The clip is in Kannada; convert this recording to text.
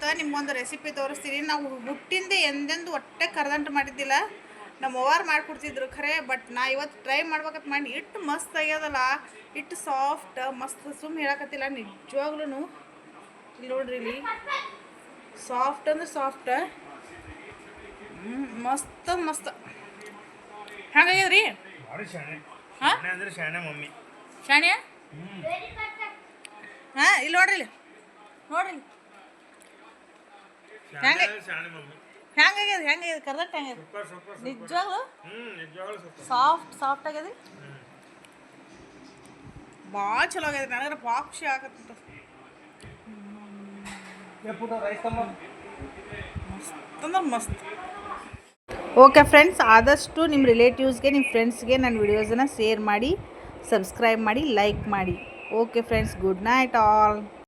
ಇವತ್ತು ನಿಮ್ಗೊಂದು ರೆಸಿಪಿ ತೋರಿಸ್ತೀನಿ. ನಾವು ಹುಟ್ಟಿಂದ ಎಂದೆಂದು ಹೊಟ್ಟೆ ಕರ್ದಂಟು ಮಾಡಿದ್ದಿಲ್ಲ. ನಮ್ಮ ಅವ್ವಾರು ಮಾಡಿಕೊಡ್ತಿದ್ರು ಖರೆ, ಬಟ್ ನಾ ಇವತ್ತು ಟ್ರೈ ಮಾಡ್ಬೇಕಂತ ಮಾಡಿ. ಇಟ್ಟು ಮಸ್ತ್ ಆಗ್ಯದಲ್ಲ, ಇಟ್ಟು ಸಾಫ್ಟ್ ಮಸ್ತ್. ಸುಮ್ಮನೆ ಹೇಳಕತ್ತಿಲ್ಲ, ನಿಜವಾಗ್ಲೂ ಇಲ್ಲಿ ನೋಡ್ರಿ, ಇಲ್ಲಿ ಸಾಫ್ಟ್ ಅಂದ್ರೆ ಸಾಫ್ಟ್, ಮಸ್ತ್ ಮಸ್ತ್. ಹಂಗಾಗ್ಯದ್ರಿ ಮಮ್ಮಿ ಶಾಣ್ಯ. ಹಾಂ, ಇಲ್ಲಿ ನೋಡ್ರಿ, ಇಲ್ಲಿ ನೋಡ್ರಿ, ಹೆಂಗಾಗ್ಯದ ಹೆಂಗಾಗ್ಯದ ಕರ್ದಟ್ಟು ಹೆಂಗಾಗ್ಯದ ನಿಜವಾಗ್ಲು ಸಾಫ್ಟ್ ಸಾಫ್ಟ್ ಆಗ್ಯದ. ಭಾಳ ಚಲೋ ಆಗ್ಯದ. ನನಗೆ ಭಾಳ ಖುಷಿ ಆಗತ್ತ. ಮಸ್ತ್ ಅಂದ್ರೆ ಮಸ್ತ್. ಓಕೆ ಫ್ರೆಂಡ್ಸ್, ಆದಷ್ಟು ನಿಮ್ಮ ರಿಲೇಟಿವ್ಸ್ಗೆ, ನಿಮ್ಮ ಫ್ರೆಂಡ್ಸ್ಗೆ ನನ್ನ ವಿಡಿಯೋಸನ್ನು ಶೇರ್ ಮಾಡಿ, ಸಬ್ಸ್ಕ್ರೈಬ್ ಮಾಡಿ, ಲೈಕ್ ಮಾಡಿ. Okay friends, good night all.